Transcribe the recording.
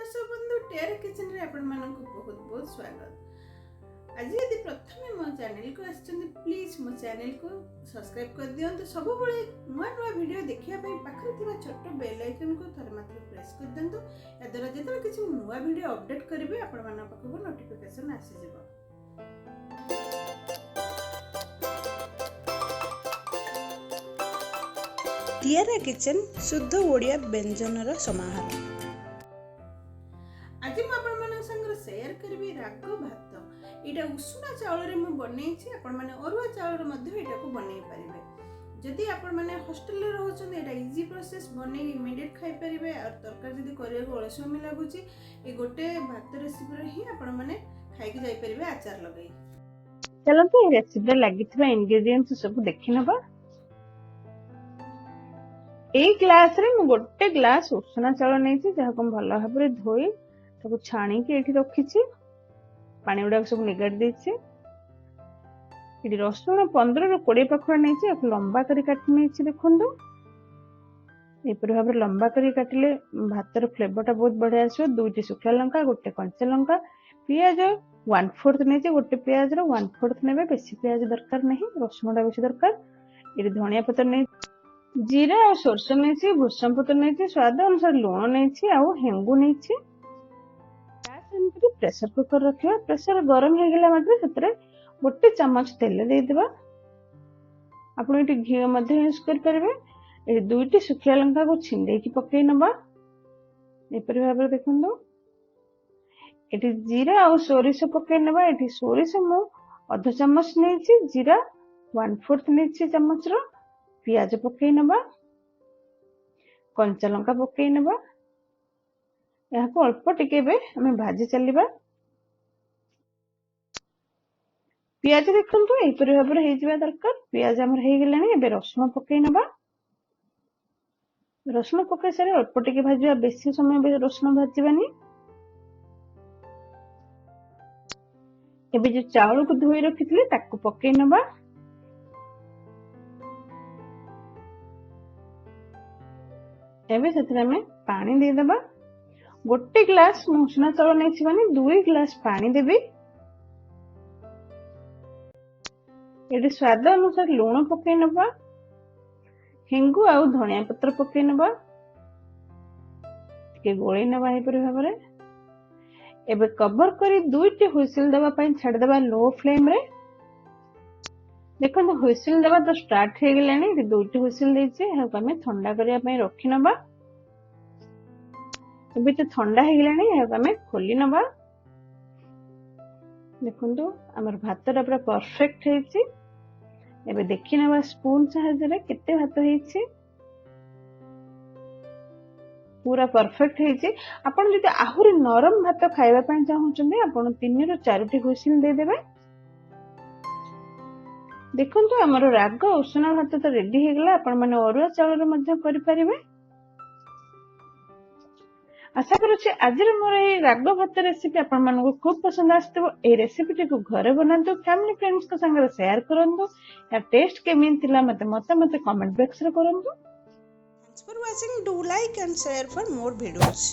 दर्शक बंधु Tiara kitchen रे आपण मानक बहुत बहुत स्वागत। आज यदि प्रथम मो चैनल को आछन प्लीज मो चैनल को सब्सक्राइब कर दियंतु। सब बळे नुवा नुवा वीडियो देखिया पई पाखरे थिबा छोट बेल आइकन को थर मात्र प्रेस कर दियंतु। या द्वारा जेतले किछि नुवा वीडियो अपडेट करबे आपण मानक पाखको नोटिफिकेशन आसी जेबो। टियारा किचन शुद्ध ओडिया व्यंजनर समाहार। आज मु आपण मन संग शेयर करबी राग भात। एटा उषुना चावल रे मु बनेछि। आपण माने अरुआ चावल रे मध्ये एटा को बनै परिबे। जदि आपण माने हॉस्टल रे रहउछन एटा इजी प्रोसेस बनै इमीडिएट खाइ परिबे। और तरकारी जदि करिया को अलसमी लागुछि ए गोटे भात रेसिपी रे ही आपण माने खाइ के जाय परिबे आचार लगै। चलो तो रेसिपी रे लागिथबा इंग्रेडिएंट्स सब देखि नबा। एक ग्लास रे मु गोटे ग्लास उषुना चावल नेछि जहा को भलो भाबरे धोई ताको छाणी के एठी रखिछि। पानी उडा सब निगाड देछि। एठी रसुन 15 रो 20 पखुड़ा नेछि। एक लंबा करी काटि नेछि। देखंदो एपर भाबरे लंबा करी काटिले भातर फ्लेवरटा बहुत बढ़िया आसो। दुईटी सुखा लंका गोटे कंचा लंका पियाज 1/4 नेछि। गोटे पियाज रो 1/4 नेबे। बेसी पियाज दरकार नहीं। रसुनटा बेसी दरकार। एठी धनिया पत्र नै जीरा और सोरस नेछि। भुसम पत्र नेछि। स्वाद अनुसार लूण नेछि आ हेंगु नेछि। प्रेशर कुकर रखिया। प्रेशर गरम हो गला मात्र सेतरे गोटे चम्मच तेल दे देबा। आपण एटी घी मध्ये यूज कर परबे। ए दुईटी सुखिया लंका को छिंडे की पकै नबा। एपर भाबरे देखंदो एटी जीरा और सोरिस पकै नबा। एटी सोरिस मु आधा चम्मच नेछि। जीरा 1/4 नेछि चम्मच रो। पियाज पकै नबा। कंचा लंका पकै नबा। यहाँ को अल्प टिके बे हमें भाजी चलिबा। पियाज देखंतु एपरि भाबरे हे जिबा दरकार। पियाज हमर हे गेलानी। एबे रसुन पकै नबा। रसुन पकै सारे अल्प टिके भाजिबा। बेसी समय बे रसुन भाजिबानी। एबे जो चावल को धोई रखितले ताको पकै नबा। एबे सेतरे हमें पानी दे देबा। गोटे ग्लास उषुना चावल नेछि माने 2 ग्लास पानी देबी। एडी स्वाद अनुसार लूण पकै नबा। हेंगु आ धनिया पत्र पकै नबा। के गोळै नबा हे पर भाबरे। एबे कवर करी दुईटी हुइसिल देबा पई छाड़ देबा लो फ्लेम रे। देखो हुइसिल देबा तो स्टार्ट हे गेलानी। एडी दुईटी हुइसिल देछि। हा हमें ठंडा करिया पई रखि नबा। एबे तो ठंडा हे गेलानी। हा हमें खोली नबा। देखंतु हमर भातटा पूरा परफेक्ट हेछि। एबे देखि नबा स्पून सहायता रे केते भात हेछि। पूरा परफेक्ट हेछि। आपण जदि आहुरी नरम भात खाइबा पई चाहउछन्ते आपण 3 रो 4 टी हुइसिल दे देबे। देखंतु हमर राग उषुना भात तो रेडी हे गेला। आपण माने अरुआ चावल रे मध्य करि परिबे। आशा करूछि आज मोर ए राग भात रेसिपी आपण मानको खूब पसंद आस्तबो। ए रेसिपी को घरे बनांतु। फैमिली फ्रेंड्स को संग शेयर करंतु। या टेस्ट केमिन थिला मते कमेंट बॉक्स रे करंतु। Thanks for watching. Do like and share for more videos.